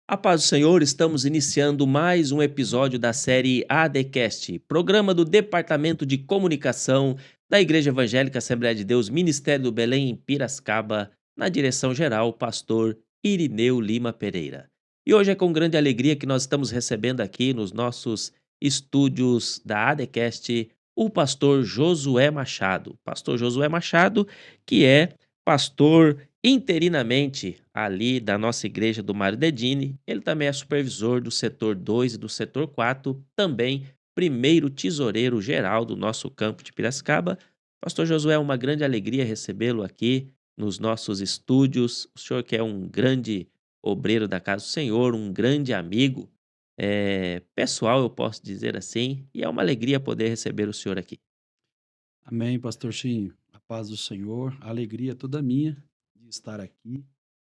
A paz do Senhor, estamos iniciando mais um episódio da série ADCast, programa do Departamento de Comunicação da Igreja Evangélica Assembleia de Deus, Ministério do Belém, em Piracicaba, na direção-geral, pastor Irineu Lima Pereira. E hoje é com grande alegria que nós estamos recebendo aqui nos nossos estúdios da ADCast o pastor Josué Machado. Pastor Josué Machado, que é pastor interinamente ali da nossa igreja do Mário Dedini. Ele também é supervisor do setor 2 e do setor 4, também primeiro tesoureiro geral do nosso campo de Piracicaba. Pastor Josué, é uma grande alegria recebê-lo aqui nos nossos estúdios. O senhor que é um grande obreiro da casa do Senhor, um grande amigo, pessoal, eu posso dizer assim, e é uma alegria poder receber o senhor aqui. Amém, pastorzinho. A paz do Senhor, a alegria toda minha de estar aqui,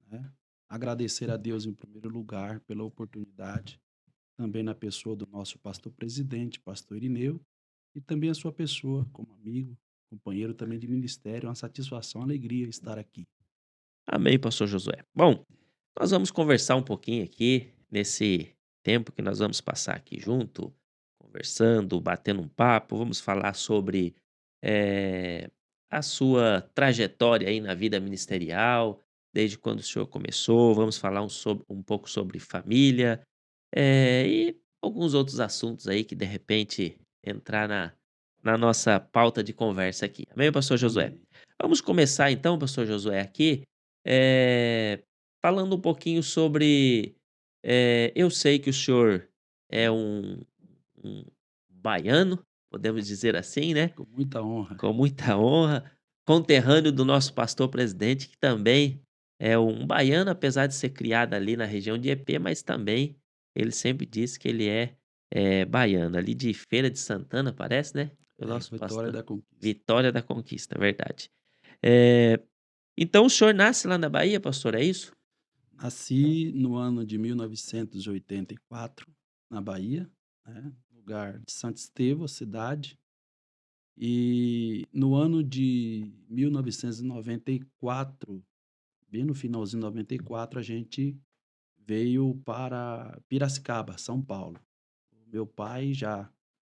né? Agradecer a Deus em primeiro lugar pela oportunidade, também na pessoa do nosso pastor presidente, pastor Irineu, e também a sua pessoa como amigo, companheiro também de ministério, uma satisfação, uma alegria estar aqui. Amém, pastor Josué. Bom, nós vamos conversar um pouquinho aqui nesse tempo que nós vamos passar aqui junto, conversando, batendo um papo. Vamos falar sobre eh, a sua trajetória aí na vida ministerial, desde quando o senhor começou. Vamos falar um pouco sobre família, e alguns outros assuntos aí que de repente entrar na nossa pauta de conversa aqui. Amém, pastor Josué? Amém. Vamos começar então, pastor Josué, aqui eh, falando um pouquinho sobre, eu sei que o senhor é um baiano, podemos dizer assim, né, Com muita honra. com muita honra, conterrâneo do nosso pastor presidente, que também é um baiano, apesar de ser criado ali na região de Epê, mas também ele sempre disse que ele é baiano, ali de Feira de Santana, parece, né, o É, nosso vitória pastor. da conquista. Vitória da Conquista, verdade. Eh, então o senhor nasce lá na Bahia, pastor, é isso? Nasci no ano de 1984, na Bahia, né? Lugar de Santo Estevão, cidade. E no ano de 1994, bem no finalzinho de 94, a gente veio para Piracicaba, São Paulo. Meu pai já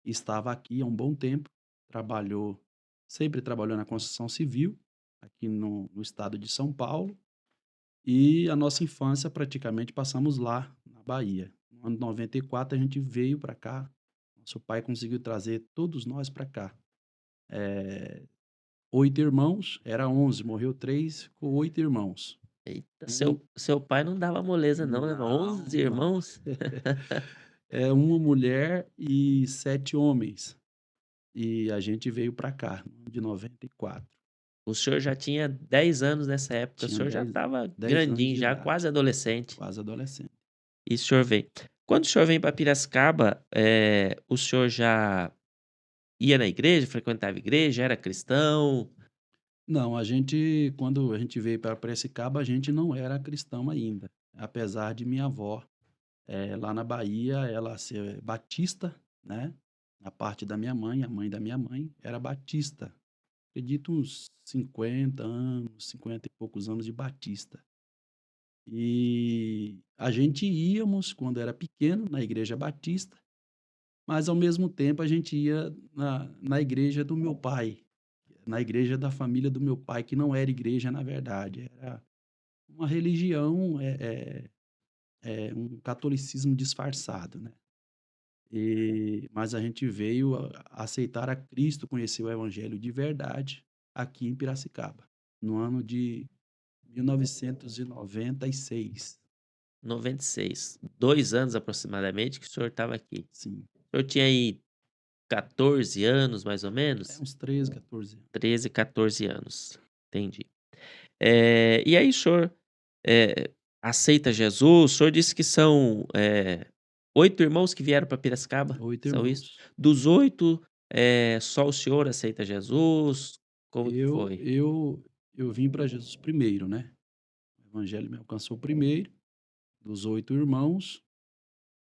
estava aqui há um bom tempo, trabalhou, sempre trabalhou na construção civil, aqui no estado de São Paulo, e a nossa infância praticamente passamos lá, na Bahia. No ano de 94 a gente veio para cá, nosso pai conseguiu trazer todos nós para cá. Eh, 8 irmãos, era 11, morreu 3, ficou 8 irmãos. Eita, Um seu pai não dava moleza não, né, 11 não, irmãos? é uma mulher e 7 homens. E a gente veio para cá, no ano de 94. O senhor já tinha 10 anos nessa época, o Tinha senhor já 10 estava 10 anos grandinho de já, idade, quase adolescente, quase adolescente. e o senhor vem. Quando o senhor vem para Piracicaba, o senhor já ia na igreja, frequentava a igreja, era cristão? Não, a gente quando a gente veio para Piracicaba, a gente não era cristão ainda, apesar de minha avó, lá na Bahia, ela ser batista, né, a parte da minha mãe, a mãe da minha mãe era batista. Acredito uns 50 anos, 50 e poucos anos de batista. E a gente íamos, quando era pequeno, na igreja batista, mas ao mesmo tempo a gente ia na igreja do meu pai, na igreja da família do meu pai, que não era igreja na verdade, era uma religião, um catolicismo disfarçado, né. Mas a gente veio a aceitar a Cristo, conhecer o evangelho de verdade aqui em Piracicaba, no ano de 1996. 96. 2 anos aproximadamente que o senhor estava aqui. Sim. O senhor tinha aí 14 anos, mais ou É menos? uns 13, 14 anos. 13, 14 anos. Entendi. E aí o senhor, eh, aceita Jesus? O senhor disse que são, 8 irmãos que vieram para Piracicaba, 8 são isso? irmãos. Dos 8, só o senhor aceita Jesus? Como que Eu foi? eu eu vim para Jesus primeiro, né. O evangelho me alcançou primeiro, dos 8 irmãos,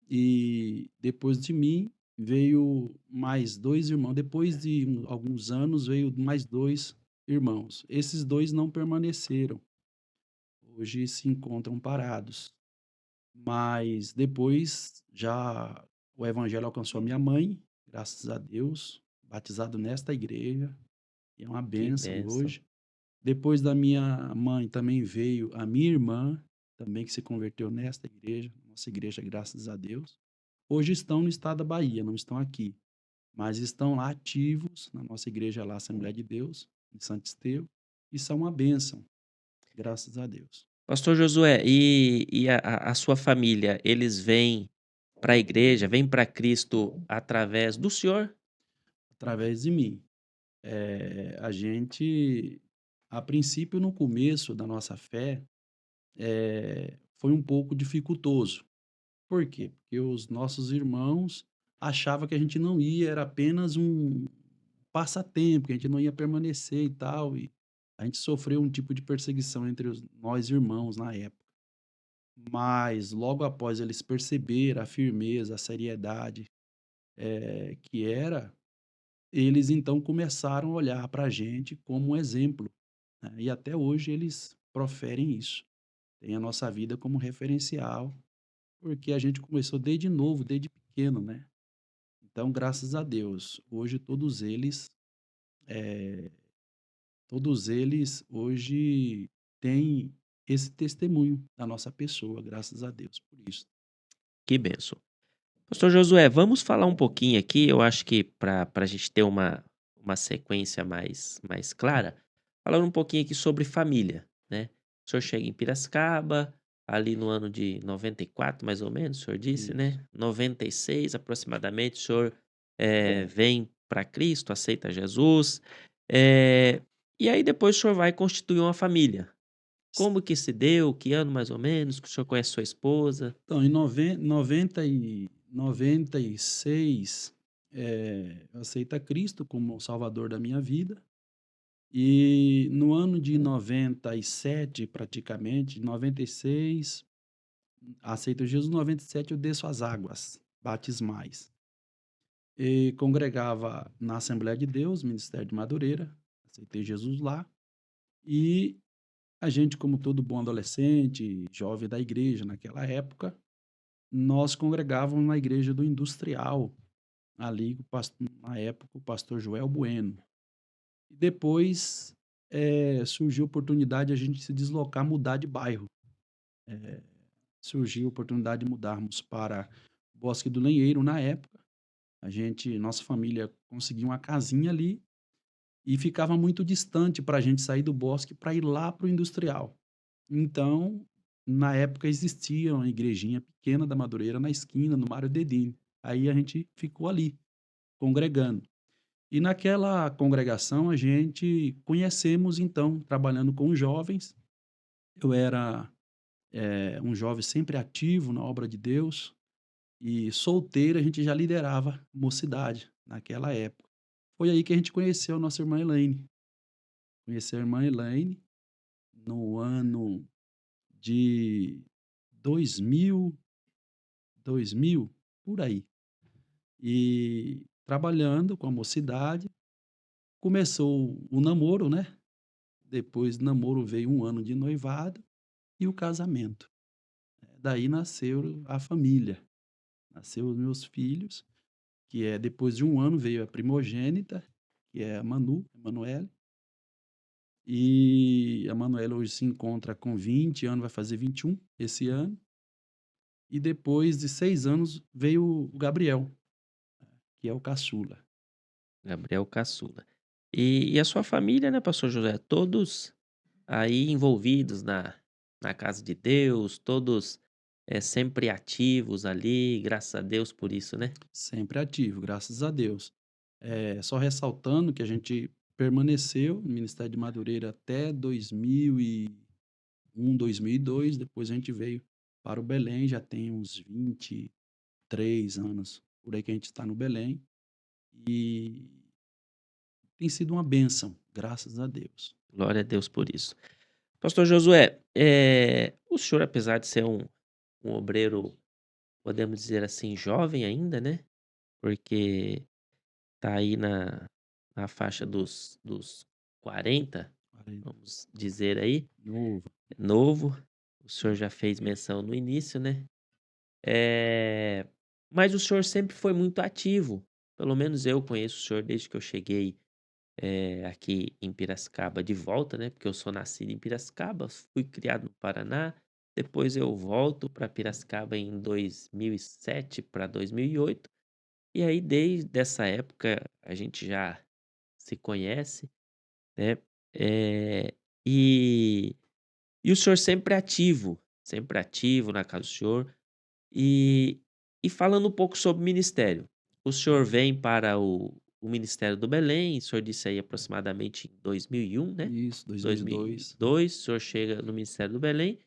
e depois de mim veio mais 2 irmãos. Depois de alguns anos veio mais 2 irmãos. Esses 2 não permaneceram, hoje se encontram parados. Mas depois já o evangelho alcançou a minha mãe, graças a Deus, batizado nesta igreja, e é uma Que bênção bênção. hoje. Depois da minha mãe também veio a minha irmã, também que se converteu nesta igreja, nossa igreja, graças a Deus. Hoje estão no estado da Bahia, não estão aqui, mas estão lá ativos na nossa igreja lá, Assembleia de Deus, em Santo Estevão, e são uma bênção, graças a Deus. Pastor Josué, e a sua família, eles vêm para a igreja, vêm para Cristo através do senhor? Através de mim. A gente, a princípio, no começo da nossa fé, foi um pouco dificultoso. Por quê? Porque os nossos irmãos achavam que a gente não ia, era apenas um passatempo, que a gente não ia permanecer e tal, e a gente sofreu um tipo de perseguição entre nós irmãos na época. Mas logo após eles perceber a firmeza, a seriedade, que era, eles então começaram a olhar para a gente como um exemplo, né, e até hoje eles proferem isso. Tem a nossa vida como referencial, porque a gente começou desde novo, desde pequeno, né. Então, graças a Deus, hoje eh, todos eles hoje têm esse testemunho da nossa pessoa, graças a Deus por isso. Que bênção. Pastor Josué, vamos falar um pouquinho aqui, eu acho que para a gente ter uma sequência mais clara, falando um pouquinho aqui sobre família, né. O senhor chega em Piracicaba, ali no ano de 94 mais ou menos, o senhor disse, Isso. né, 96 aproximadamente, o senhor, vem para Cristo, aceita Jesus, eh, e aí depois o senhor vai constituir uma família. Como que se deu? Que ano mais ou menos que o senhor conhece sua esposa? Então, em 96, eu aceito a Cristo como o salvador da minha vida. E no ano de 97, praticamente, 96, aceito Jesus, 97 eu desço as águas batismais. E congregava na Assembleia de Deus, Ministério de Madureira, aceitei Jesus lá. E a gente, como todo bom adolescente, jovem da igreja naquela época, nós congregávamos na igreja do Industrial, ali, na época, o pastor Joel Bueno. E depois surgiu a oportunidade de a gente se deslocar, mudar de bairro. Surgiu a oportunidade de mudarmos para Bosque do Lenheiro na época. Nossa família conseguiu uma casinha ali e ficava muito distante para a gente sair do bosque para ir lá para o industrial. Então, na época existia uma igrejinha pequena da Madureira na esquina, no Mário Dedini. Aí a gente ficou ali, congregando. E naquela congregação a gente conhecemos então, trabalhando com jovens. Eu era, um jovem sempre ativo na obra de Deus, e solteiro a gente já liderava mocidade naquela época. Foi aí que a gente conheceu a nossa irmã Elaine. Conheci a irmã Elaine no ano de 2000, 2000, por aí. E trabalhando com a mocidade, começou o namoro, né? Depois do namoro veio um ano de noivado e o casamento. Daí nasceu a família, nasceu os meus filhos, que é depois de um ano veio a primogênita, que é a Emanuele, e a Manuela hoje se encontra com 20 anos, vai fazer 21 esse ano, e depois de 6 anos veio o Gabriel, que é o caçula. Gabriel Caçula. E a sua família, né, pastor José, todos aí envolvidos na casa de Deus, todos, sempre ativos ali, graças a Deus por isso, né? Sempre ativo, graças a Deus. Só ressaltando que a gente permaneceu no Ministério de Madureira até 2001, 2002, depois a gente veio para o Belém, já tem uns 23 anos por aí que a gente está no Belém, e tem sido uma bênção, graças a Deus. Glória a Deus por isso. Pastor Josué, o senhor, apesar de ser um obreiro, podemos dizer assim, jovem ainda, né? Porque tá aí na faixa dos 40, Falei, vamos dizer aí, novo. novo. O senhor já fez menção no início, né? Eh, mas o senhor sempre foi muito ativo. Pelo menos eu conheço o senhor desde que eu cheguei aqui em Piracicaba de volta, né? Porque eu sou nascido em Piracicaba, fui criado no Paraná. Depois eu volto para Piracicaba em 2007 para 2008. E aí, desde essa época, a gente já se conhece, né? Eh, e, e o senhor sempre ativo na casa do senhor. E, e falando um pouco sobre ministério, o senhor vem para o Ministério do Belém, o senhor disse aí aproximadamente em 2001, né? Isso, dois mil e 2002. dois, o senhor chega no Ministério do Belém,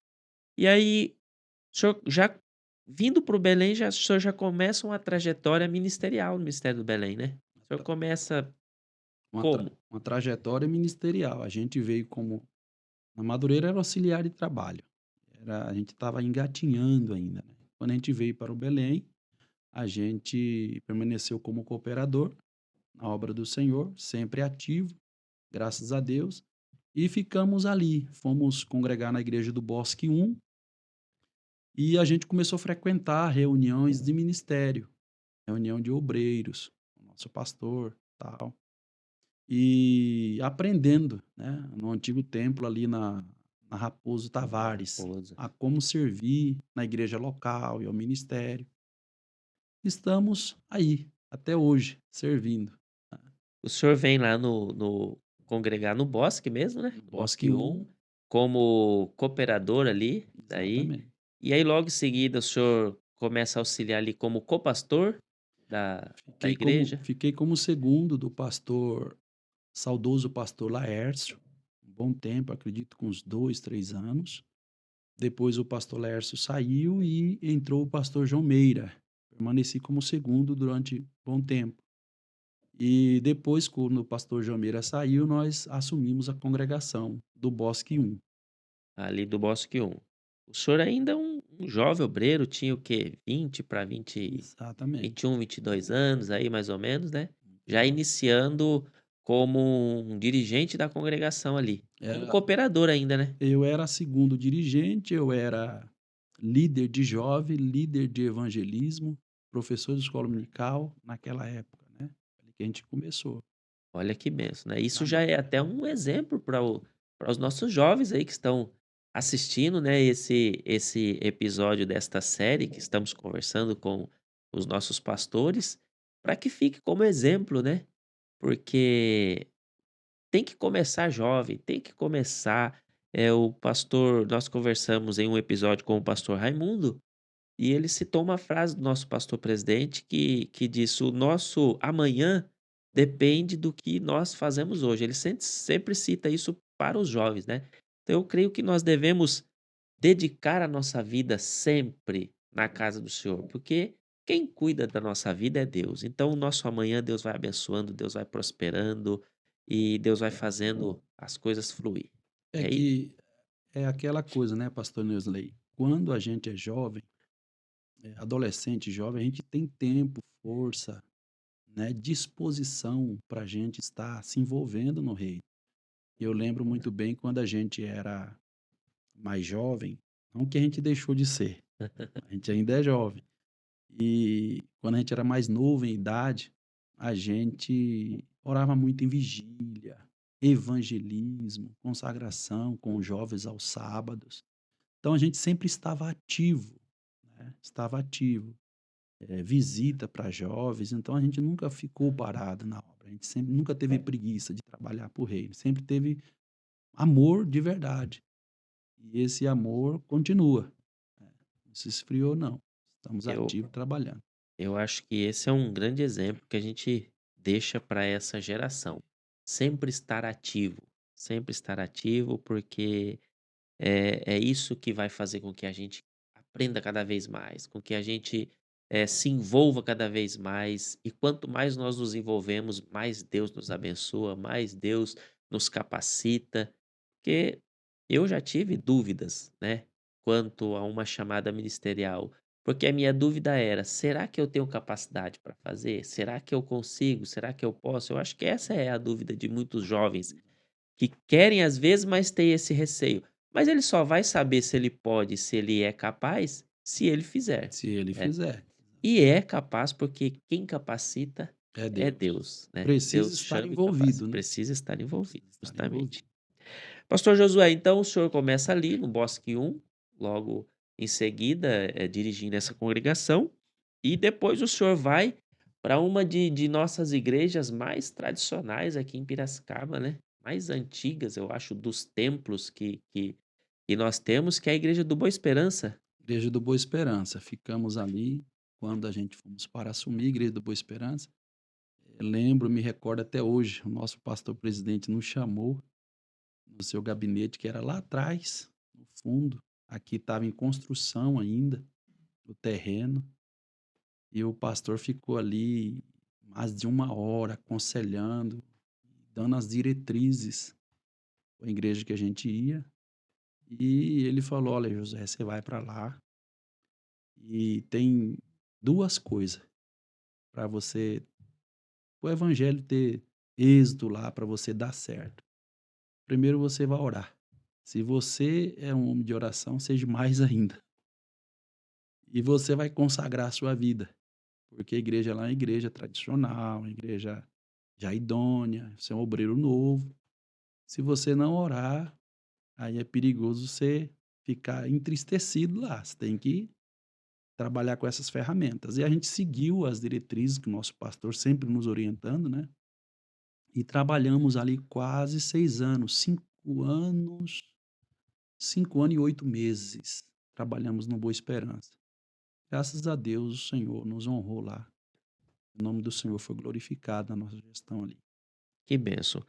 e aí o senhor já vindo para o Belém, o senhor já começa uma trajetória ministerial no Ministério do Belém, né? O senhor começa como? Uma trajetória ministerial. A gente veio como na Madureira era auxiliar de trabalho. A gente estava engatinhando ainda, né. Quando a gente veio para o Belém, a gente permaneceu como cooperador na obra do Senhor, sempre ativo, graças a Deus, e ficamos ali. Fomos congregar na igreja do Bosque 1 e a gente começou a frequentar reuniões de ministério, reunião de obreiros, o nosso pastor, tal. E aprendendo, né, no antigo templo ali na Raposo Tavares, Raposa. a como servir na igreja local e ao ministério. Estamos aí, até hoje, servindo. O senhor vem lá no congregar no Bosque mesmo, né? No Bosque Bosque 1, 1, como cooperador ali, daí. exatamente. E aí logo em seguida o senhor começa a auxiliar ali como copastor da igreja. Fiquei como segundo do pastor, saudoso pastor Laércio, um bom tempo, acredito que uns 2, 3 anos. Depois o pastor Laércio saiu e entrou o pastor João Meira. Permaneci como segundo durante um bom tempo. E depois, quando o pastor João Meira saiu, nós assumimos a congregação do Bosque 1. Ali do Bosque 1. O senhor ainda é um jovem obreiro, tinha o quê? 20 para 20, Exatamente. 21, 22 anos aí mais ou menos, né? Muito Já jovem. iniciando como um dirigente da congregação ali, como Era cooperador ainda, né? Eu era segundo dirigente, eu era líder de jovem, líder de evangelismo, professor de escola dominical naquela época, né, ali que a gente começou. Olha que benção, né? Isso já Exatamente. é até um exemplo para os nossos jovens aí que estão assistindo, né, esse episódio desta série que estamos conversando com os nossos pastores, para que fique como exemplo, né? Porque tem que começar jovem, tem que começar. O pastor, nós conversamos em um episódio com o pastor Raimundo, e ele citou uma frase do nosso pastor presidente que diz: "O nosso amanhã depende do que nós fazemos hoje". Ele sempre cita isso para os jovens, né. Então eu creio que nós devemos dedicar a nossa vida sempre na casa do Senhor, porque quem cuida da nossa vida é Deus. Então o nosso amanhã Deus vai abençoando, Deus vai prosperando e Deus vai fazendo as coisas fluir. É E aí que é aquela coisa, né, pastor Neusley, quando a gente é jovem, adolescente, jovem, a gente tem tempo, força, né, disposição para a gente estar se envolvendo no reino. Eu lembro muito bem quando a gente era mais jovem, não que a gente deixou de ser, a gente ainda é jovem. E quando a gente era mais novo em idade, a gente orava muito em vigília, evangelismo, consagração com os jovens aos sábados. Então a gente sempre estava ativo, né? Estava ativo. Visita para jovens, então a gente nunca ficou parado na obra. A gente sempre nunca teve preguiça de trabalhar para o reino, sempre teve amor de verdade. E esse amor continua, né? Não se esfriou não, estamos Eu ativos trabalhando. eu acho que esse é um grande exemplo que a gente deixa para essa geração. Sempre estar ativo, porque é isso que vai fazer com que a gente aprenda cada vez mais, com que a gente, se envolva cada vez mais, e quanto mais nós nos envolvemos, mais Deus nos abençoa, mais Deus nos capacita, porque eu já tive dúvidas, né, quanto a uma chamada ministerial, porque a minha dúvida era: "Será que eu tenho capacidade para fazer? Será que eu consigo? Será que eu posso?". Eu acho que essa é a dúvida de muitos jovens que querem às vezes, mas têm esse receio. Mas ele só vai saber se ele pode, se ele é capaz, se ele fizer, Se ele né. fizer. E é capaz, porque quem capacita É é Deus. Deus, né. Precisa Deus estar chama e capacita, envolvido, né. precisa estar envolvido, Precisa estar justamente. envolvido. Pastor Josué, então o senhor começa ali no Bosque 1, logo em seguida, dirigindo essa congregação, e depois o senhor vai para uma de nossas igrejas mais tradicionais aqui em Piracicaba, né, mais antigas, eu acho, dos templos que nós temos, que é a igreja do Boa Esperança. Igreja do Boa Esperança, ficamos ali, quando a gente fomos para assumir a Igreja do Boa Esperança, lembro, me recordo até hoje, o nosso pastor presidente nos chamou no seu gabinete, que era lá atrás, no fundo, aqui estava em construção ainda, o terreno, e o pastor ficou ali mais de 1 hora aconselhando, dando as diretrizes para a igreja que a gente ia, e ele falou: "Olha, José, você vai para lá e tem 2 coisas para você o evangelho ter êxito lá, para você dar certo. Primeiro você vai orar. Se você é um homem de oração, seja mais ainda. E você vai consagrar a sua vida, porque a igreja lá é uma igreja tradicional, uma igreja já idônea, você é um obreiro novo. Se você não orar, aí é perigoso você ficar entristecido lá, você tem que trabalhar com essas ferramentas". E a gente seguiu as diretrizes que o nosso pastor sempre nos orientando, né, e trabalhamos ali quase 6 anos, 5 anos e 8 meses, trabalhamos no Boa Esperança. Graças a Deus o Senhor nos honrou lá, o nome do Senhor foi glorificado na nossa gestão ali. Que bênção.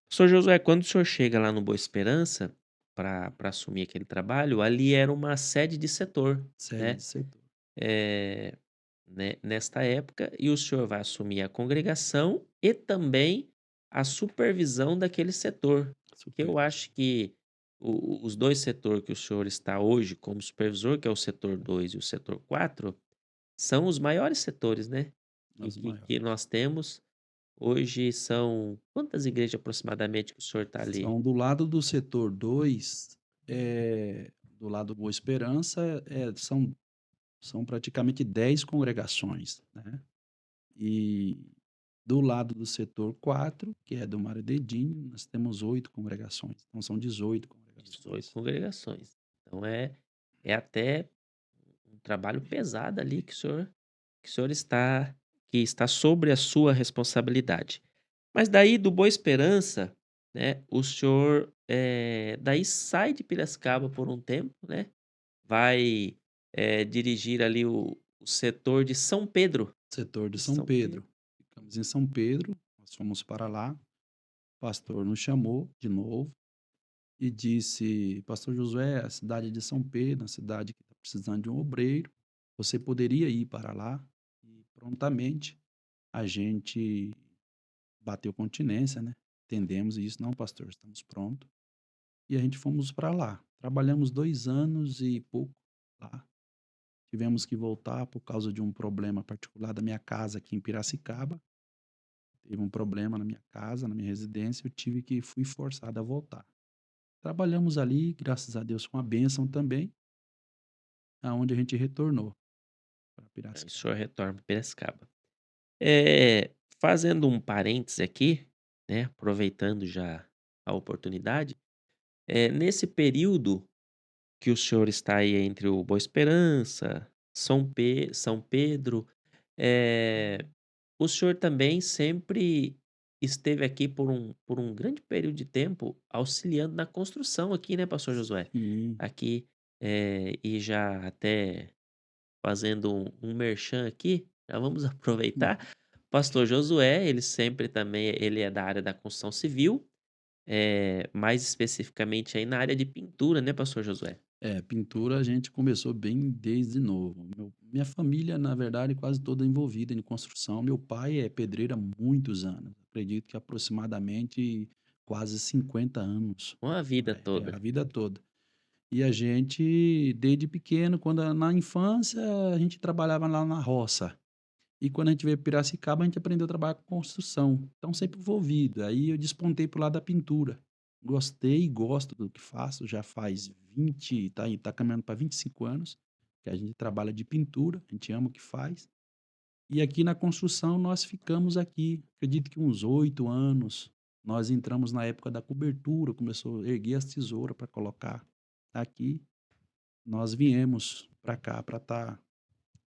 Pastor Josué, quando o senhor chega lá no Boa Esperança, para assumir aquele trabalho, ali era uma sede de setor, Sede né. de setor, Eh, nesta época, e o senhor vai assumir a congregação e também a supervisão daquele setor, que eu supervisão. acho que os 2 setor que o senhor está hoje como supervisor, que é o setor 2 e o setor 4, são os maiores setores, né, que Os que que maiores. nós temos. Hoje são quantas igrejas aproximadamente que o senhor está ali? São do lado do setor 2, do lado do Boa Esperança, são praticamente 10 congregações, né. E do lado do setor 4, que é do Mário Dedinho, nós temos 8 congregações, então são 18 18 congregações. congregações. Então é até um trabalho pesado ali que o senhor está sobre a sua responsabilidade. Mas daí do Boa Esperança, né, o senhor, daí sai de Piracicaba por um tempo, né, vai, dirigir ali o setor de São Pedro. Setor de De São São Pedro. Pedro. Ficamos em São Pedro, nós fomos para lá, o pastor nos chamou de novo e disse: "Pastor Josué, a cidade de São Pedro, uma cidade que está precisando de um obreiro, você poderia ir para lá?" E prontamente a gente bateu continência, né, entendemos isso: "Não, pastor, estamos pronto". E a gente fomos para lá. Trabalhamos 2 anos e pouco lá. Tivemos que voltar por causa de um problema particular da minha casa aqui em Piracicaba. Teve um problema na minha casa, na minha residência, eu tive que fui forçado a voltar. Trabalhamos ali, graças a Deus, com a bênção também, aonde a gente retornou para Aí o Piracicaba. senhor retorna para Piracicaba. Eh, fazendo um parêntese aqui, né, aproveitando já a oportunidade, nesse período que o senhor está aí entre o Boa Esperança, São Pedro, eh, o senhor também sempre esteve aqui por um grande período de tempo auxiliando na construção aqui, né, pastor Josué? Sim, Aqui, e já até fazendo um merchan aqui, já vamos aproveitar. Uhum. Pastor Josué, ele sempre também ele é da área da construção civil, mais especificamente aí na área de pintura, né, pastor Josué? É, pintura a gente começou bem desde novo. Minha família, na verdade, quase toda envolvida em construção. Meu pai é pedreiro há muitos anos. Acredito que aproximadamente quase 50 anos. Uma vida É, toda. a vida toda. E a gente, desde pequeno, na infância, a gente trabalhava lá na roça. E quando a gente veio para Piracicaba, a gente aprendeu a trabalhar com construção. Então, sempre envolvido. Aí eu despontei para o lado da pintura. Gostei e gosto do que faço. Já faz 20, tá caminhando para 25 anos que a gente trabalha de pintura. A gente ama o que faz. E aqui na construção, nós ficamos aqui, acredito que uns 8 anos. Nós entramos na época da cobertura, começou a erguer as tesouras para colocar aqui. Nós viemos para cá para estar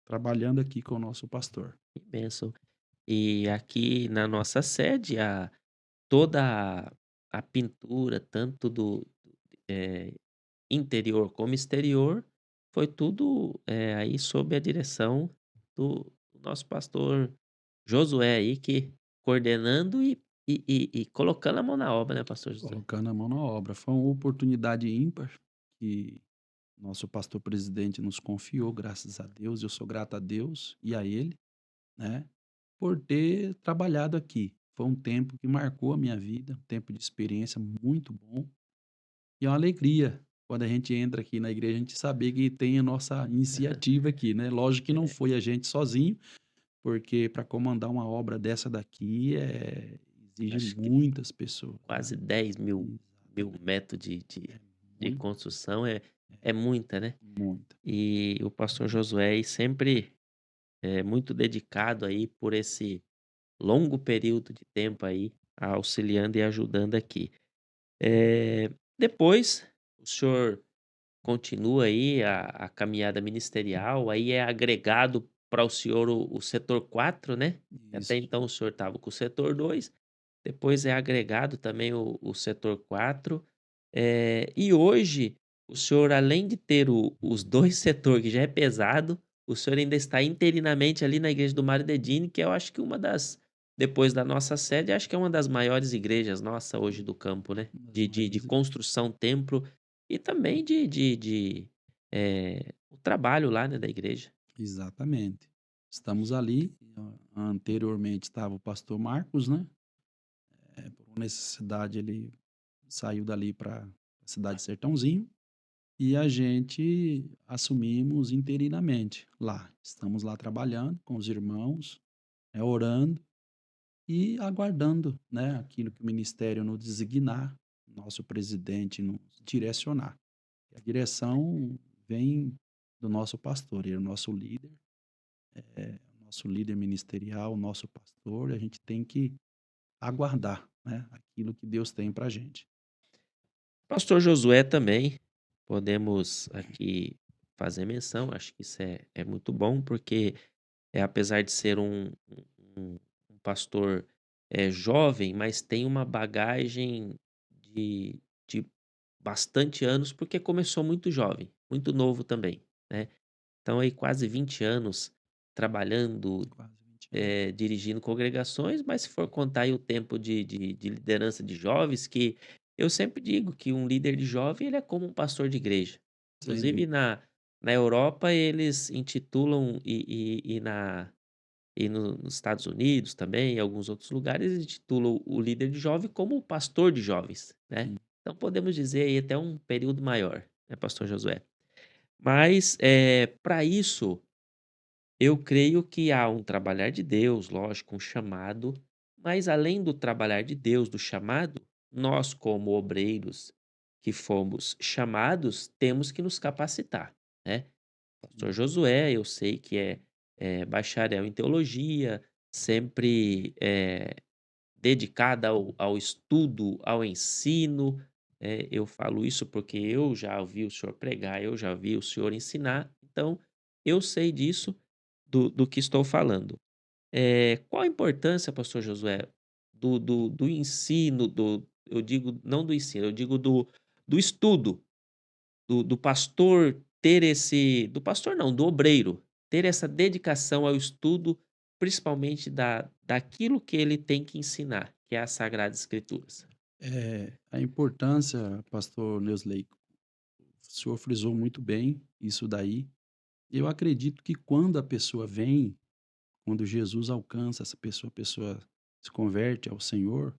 trabalhando aqui com o nosso pastor. Que bênção. E aqui na nossa sede, toda a pintura, tanto eh, interior como exterior, foi tudo, aí sob a direção do nosso pastor Josué aí, que coordenando e colocando a mão na obra, né, pastor Josué? Colocando a mão na obra. Foi uma oportunidade ímpar que nosso pastor presidente nos confiou, graças a Deus. Eu sou grato a Deus e a ele, né, por ter trabalhado aqui. Foi um tempo que marcou a minha vida, um tempo de experiência muito bom. E é uma alegria quando a gente entra aqui na igreja, a gente saber que tem a nossa iniciativa aqui, né? Lógico que não É, foi a gente sozinho, porque para comandar uma obra dessa daqui exige acho que muitas pessoas, né? quase 10.000 Exatamente. metros de Muito, construção, é muita, né? muito. E o pastor Josué aí sempre é muito dedicado aí por esse longo período de tempo aí, auxiliando e ajudando aqui. Depois, o senhor continua aí a caminhada ministerial, aí é agregado para o senhor o setor 4, né? Até Isso. então o senhor estava com o setor 2, depois é agregado também o setor 4. E hoje, o senhor, além de ter os 2 setor, que já é pesado, o senhor ainda está interinamente ali na igreja do Mário Dedini, que eu acho que uma das depois da nossa sede, acho que é uma das maiores igrejas nossa hoje do campo, né, Uma das de maiores construção templo e também o trabalho lá, né, da igreja. exatamente. Estamos ali, anteriormente estava o pastor Marcos, né, por necessidade ele saiu dali para a cidade de Sertãozinho, e a gente assumimos interinamente lá. Estamos lá trabalhando com os irmãos, orando e aguardando, né, aquilo que o ministério nos designar, nosso presidente nos direcionar. A direção vem do nosso pastor, ele é o nosso líder ministerial, o nosso pastor, e a gente tem que aguardar, né, aquilo que Deus tem para a gente. Pastor Josué também, podemos aqui fazer menção, acho que isso é muito bom, porque, apesar de ser um um pastor, jovem, mas tem uma bagagem de bastante anos, porque começou muito jovem, muito novo também, né. Então aí quase 20 anos trabalhando, Quase 20 anos. dirigindo congregações, mas se for contar aí o tempo de liderança de jovens, que eu sempre digo que um líder de jovem ele é como um pastor de igreja. Sem Inclusive dúvida. na Europa eles intitulam e nos Estados Unidos também, em alguns outros lugares, eles intitulam o líder de jovem como o pastor de jovens, né. Sim, Então podemos dizer aí até um período maior, né, pastor Josué. Mas, pra isso eu creio que há um trabalhar de Deus, lógico, um chamado, mas além do trabalhar de Deus, do chamado, nós, como obreiros que fomos chamados, temos que nos capacitar, né? Pastor sim. Josué, eu sei que é bacharel em teologia, sempre dedicada ao estudo, ao ensino. Eu falo isso porque eu já ouvi o senhor pregar, eu já vi o senhor ensinar, então eu sei disso do que estou falando. Qual a importância, pastor Josué, do ensino, eu digo não do ensino, eu digo do estudo, do pastor ter esse do pastor não, do obreiro, ter essa dedicação ao estudo, principalmente daquilo que ele tem que ensinar, que é as Sagradas Escrituras? A importância, pastor Neusley, o senhor frisou muito bem isso daí. Eu acredito que quando a pessoa vem, quando Jesus alcança essa pessoa, a pessoa se converte ao Senhor,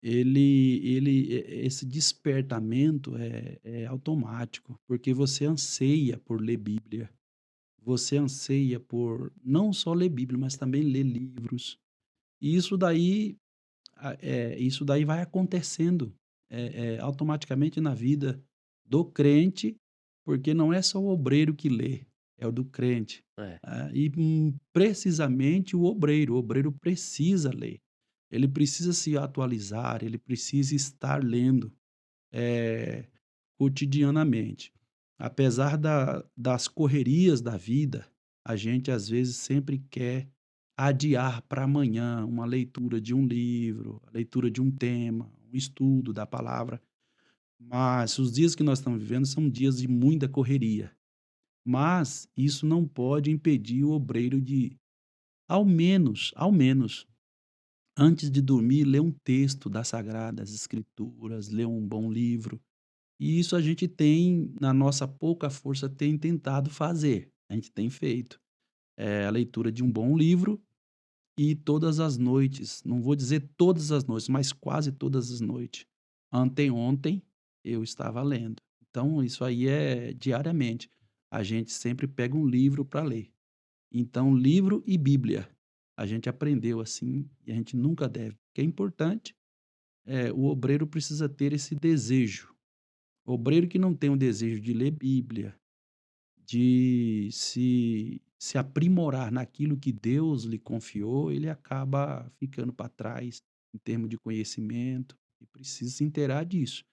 esse despertamento é automático, porque você anseia por ler Bíblia, você anseia por não só ler Bíblia, mas também ler livros. E isso daí vai acontecendo, automaticamente na vida do crente, porque não é só o obreiro que lê, é o do crente. É, Precisamente o obreiro precisa ler. Ele precisa se atualizar, ele precisa estar lendo, eh, cotidianamente. Apesar das correrias da vida, a gente às vezes sempre quer adiar para amanhã uma leitura de um livro, a leitura de um tema, um estudo da palavra, mas os dias que nós estamos vivendo são dias de muita correria. Mas isso não pode impedir o obreiro de, ao menos, antes de dormir, ler um texto das Sagradas Escrituras, ler um bom livro. E isso a gente tem, na nossa pouca força, tem tentado fazer. A gente tem feito. A leitura de um bom livro e todas as noites, não vou dizer todas as noites, mas quase todas as noites. Anteontem eu estava lendo. Então, isso aí é diariamente. A gente sempre pega um livro para ler. Então, livro e Bíblia. A gente aprendeu assim e a gente nunca deve. Porque é importante, o obreiro precisa ter esse desejo. O obreiro que não tem o desejo de ler Bíblia, de se aprimorar naquilo que Deus lhe confiou, ele acaba ficando para trás em termos de conhecimento e precisa se inteirar disso.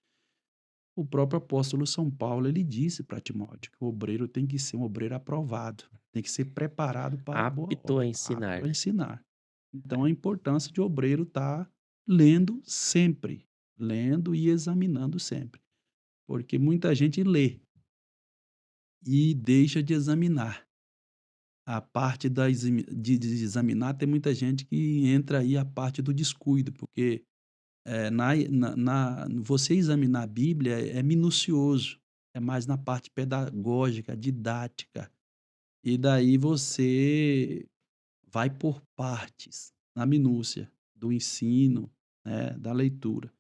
O próprio apóstolo São Paulo, ele disse para Timóteo que o obreiro tem que ser um obreiro aprovado, tem que ser preparado para a boa apto a obra, ensinar, apto a né? ensinar. Então, a importância de o obreiro estar lendo sempre, lendo e examinando sempre, porque muita gente lê e deixa de examinar. A parte da de examinar, tem muita gente que entra aí a parte do descuido, porque, você examinar a Bíblia é minucioso, é mais na parte pedagógica, didática, e daí você vai por partes, na minúcia do ensino, né, da leitura.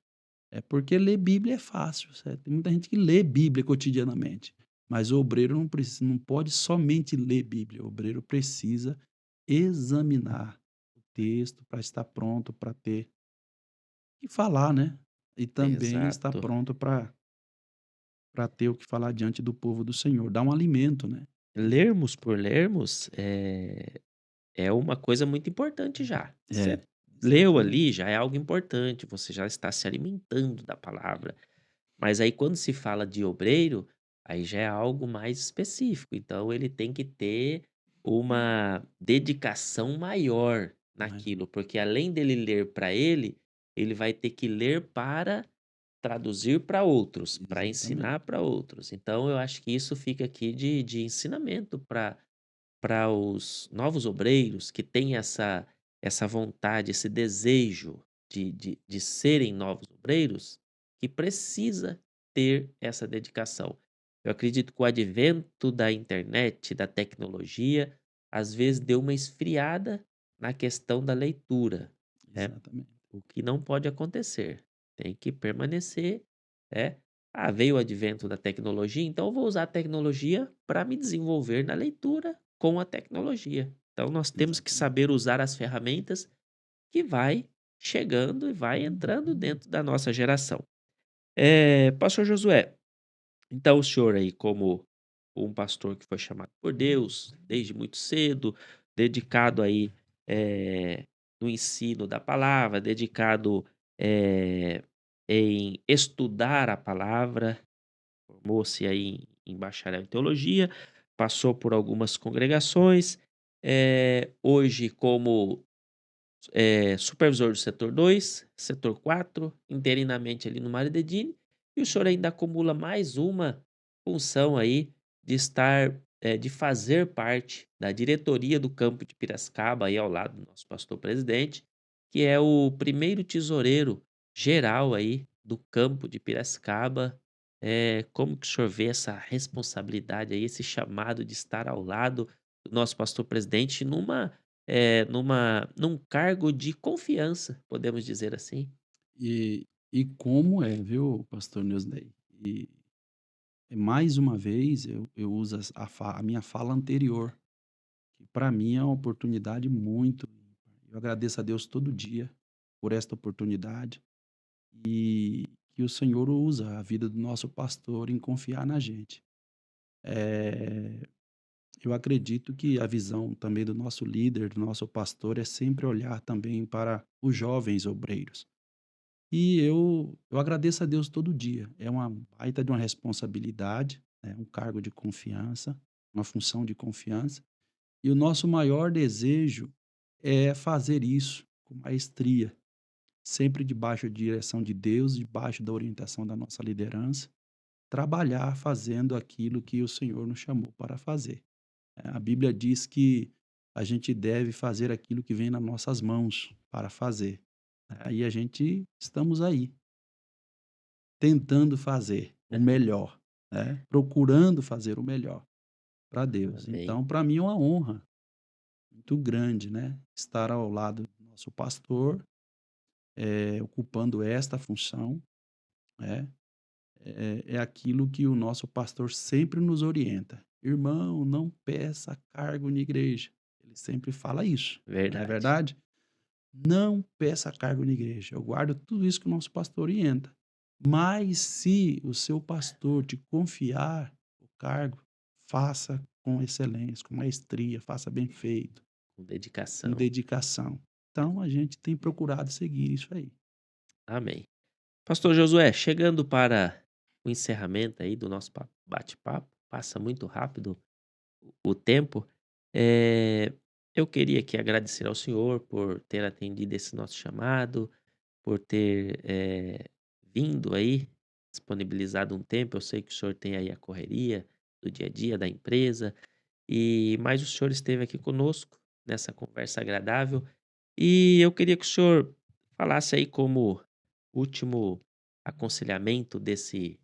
É porque ler Bíblia é fácil, certo? Tem muita gente que lê Bíblia cotidianamente, mas o obreiro não pode somente ler Bíblia, o obreiro precisa examinar o texto para estar pronto para ter que falar, né, e também estar Exato. pronto para ter o que falar diante do povo do Senhor, dar um alimento, né. Lermos por lermos é uma coisa muito importante já. Você É, leu exatamente, ali, já é algo importante, você já está se alimentando da palavra. Mas aí quando se fala de obreiro, aí já é algo mais específico, então ele tem que ter uma dedicação maior mas naquilo, porque além dele ler para ele vai ter que ler para traduzir para outros, para exatamente, ensinar para outros. Então eu acho que isso fica aqui de ensinamento para os novos obreiros que têm essa vontade, esse desejo de serem novos obreiros, que precisa ter essa dedicação. Eu acredito que o advento da internet, da tecnologia, às vezes deu uma esfriada na questão da leitura, né, exatamente, o que não pode acontecer, tem que permanecer, né. Ah, veio o advento da tecnologia, então eu vou usar a tecnologia para me desenvolver na leitura com a tecnologia. Então nós temos que exatamente. saber usar as ferramentas que vai chegando e vai entrando dentro da nossa geração. Pastor Josué, então o senhor aí como um pastor que foi chamado por Deus desde muito cedo, dedicado aí, no ensino da palavra, dedicado, eh, em estudar a palavra, formou-se aí em bacharel em teologia, passou por algumas congregações, hoje como, supervisor do setor 2, setor 4, interinamente ali no Mário Dedini, e o senhor ainda acumula mais uma função aí de estar, de fazer parte da diretoria do campo de Piracicaba, aí ao lado do nosso pastor presidente, que é o primeiro tesoureiro geral aí do campo de Piracicaba. Como que o senhor vê essa responsabilidade aí, esse chamado de estar ao lado do nosso pastor presidente num cargo de confiança, podemos dizer assim? E como é, viu, pastor Nilsney? E mais uma vez eu uso a minha fala anterior, que para mim é uma oportunidade muito eu agradeço a Deus todo dia por esta oportunidade e que o Senhor usa a vida do nosso pastor em confiar na gente. Eh, eu acredito que a visão também do nosso líder, do nosso pastor, é sempre olhar também para os jovens obreiros. E eu agradeço a Deus todo dia. É uma baita de uma responsabilidade, um cargo de confiança, uma função de confiança. E o nosso maior desejo é fazer isso com maestria, sempre debaixo da direção de Deus, debaixo da orientação da nossa liderança, trabalhar fazendo aquilo que o Senhor nos chamou para fazer. A Bíblia diz que a gente deve fazer aquilo que vem nas nossas mãos para fazer. Aí a gente estamos aí, tentando fazer o melhor, né, procurando fazer o melhor para Deus. Amém. Então, para mim é uma honra muito grande, né, estar ao lado do nosso pastor, ocupando esta função, né. É aquilo que o nosso pastor sempre nos orienta: "Irmão, não peça cargo na igreja". Ele sempre fala isso, não é Verdade. verdade? Não peça cargo na igreja. Eu guardo tudo isso que o nosso pastor orienta. Mas se o seu pastor te confiar o cargo, faça com excelência, com maestria, faça bem feito, Com com dedicação. dedicação. Então a gente tem procurado seguir isso aí. Amém. Pastor Josué, chegando para o encerramento aí do nosso bate-papo, passa muito rápido o tempo. eh, eu queria aqui agradecer ao senhor por ter atendido esse nosso chamado, por ter vindo aí, disponibilizado um tempo. Eu sei que o senhor tem aí a correria do dia a dia da empresa, mas o senhor esteve aqui conosco nessa conversa agradável. E eu queria que o senhor falasse aí como último aconselhamento desse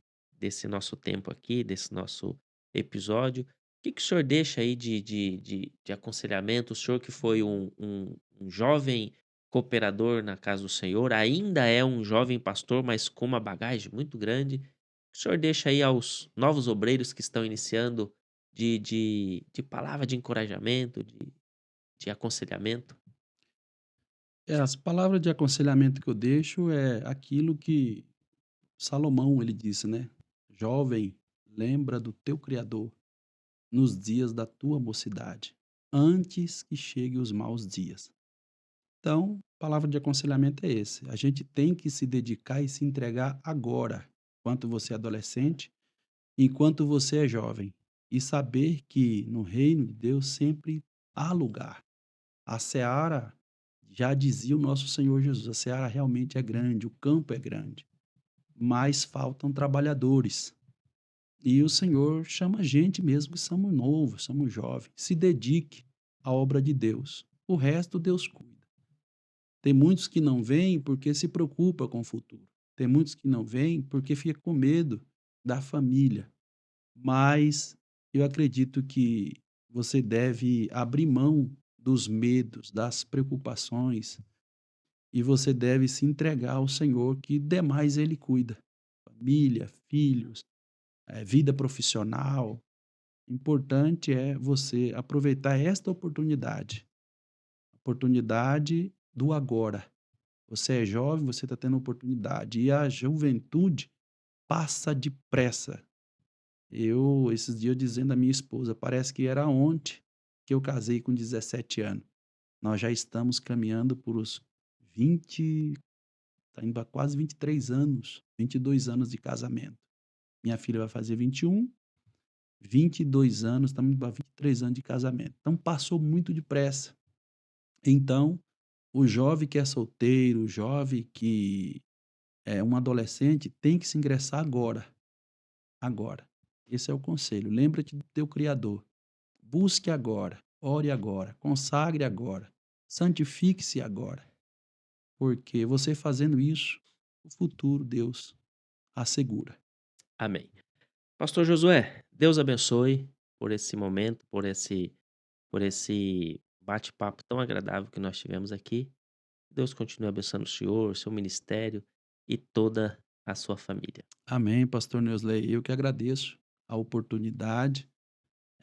nosso tempo aqui, desse nosso episódio. O que que o senhor deixa aí de aconselhamento? O senhor que foi um jovem cooperador na casa do Senhor, ainda é um jovem pastor, mas com uma bagagem muito grande. O que o senhor deixa aí aos novos obreiros que estão iniciando de palavra de encorajamento, de aconselhamento? As palavras de aconselhamento que eu deixo é aquilo que Salomão ele disse, né: "Jovem, lembra do teu Criador nos dias da tua mocidade, antes que chegue os maus dias". Então, palavra de aconselhamento é esse: a gente tem que se dedicar e se entregar agora, enquanto você é adolescente, enquanto você é jovem, e saber que no reino de Deus sempre há lugar. A seara, já dizia o nosso Senhor Jesus, a seara realmente é grande, o campo é grande, mas faltam trabalhadores. E o Senhor chama a gente mesmo que somos novos, somos jovens, se dedique à obra de Deus. O resto Deus cuida. Tem muitos que não vêm porque se preocupa com o futuro. Tem muitos que não vêm porque fica com medo da família. Mas eu acredito que você deve abrir mão dos medos, das preocupações, e você deve se entregar ao Senhor, que demais Ele cuida. Família, filhos, vida profissional. Importante é você aproveitar esta oportunidade do agora. Você é jovem, você está tendo oportunidade. E a juventude passa depressa. Esses dias, dizendo à minha esposa, parece que era ontem que eu casei com 17 anos. Nós já estamos caminhando por os 20, tá indo para quase 23 anos, 22 anos de casamento. Minha filha vai fazer 21, 22 anos, estamos indo para 23 anos de casamento. Então passou muito depressa. Então, o jovem que é solteiro, o jovem que é um adolescente, tem que se ingressar agora, agora. Esse é o conselho. Lembra-te do teu Criador. Busque agora, ore agora, consagre agora, santifique-se agora, porque você fazendo isso, o futuro Deus assegura. Amém. Pastor Josué, Deus abençoe por esse momento, por esse bate-papo tão agradável que nós tivemos aqui. Deus continue abençoando o senhor, seu ministério e toda a sua família. Amém, pastor Neusley. Eu que agradeço a oportunidade,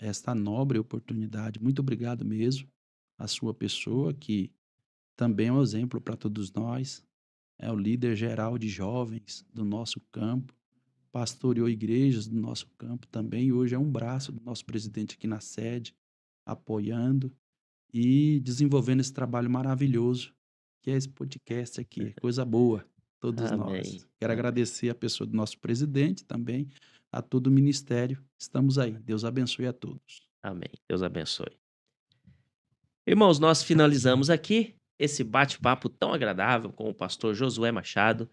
esta nobre oportunidade. Muito obrigado mesmo à sua pessoa, que também é um exemplo para todos nós. É o líder geral de jovens do nosso campo, pastoreou igrejas do nosso campo também, e hoje é um braço do nosso presidente aqui na sede, apoiando e desenvolvendo esse trabalho maravilhoso, que é esse podcast aqui, coisa boa, todos Amém. nós. Quero Amém. agradecer a pessoa do nosso presidente também, a todo o ministério. Estamos aí. Deus abençoe a todos. Amém. Deus abençoe. Irmãos, nós finalizamos aqui esse bate-papo tão agradável com o pastor Josué Machado.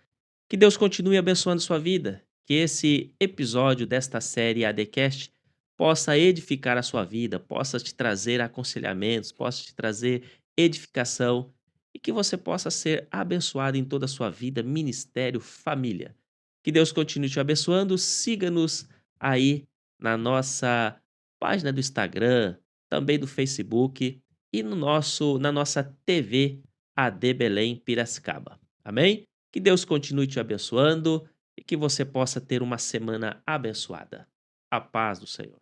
Que Deus continue abençoando sua vida. Que esse episódio desta série ADcast possa edificar a sua vida, possa te trazer aconselhamentos, possa te trazer edificação e que você possa ser abençoado em toda a sua vida, ministério, família. Que Deus continue te abençoando. Siga-nos aí na nossa página do Instagram, também do Facebook e na nossa TV AD Belém Piracicaba. Amém? Que Deus continue te abençoando e que você possa ter uma semana abençoada. A paz do Senhor.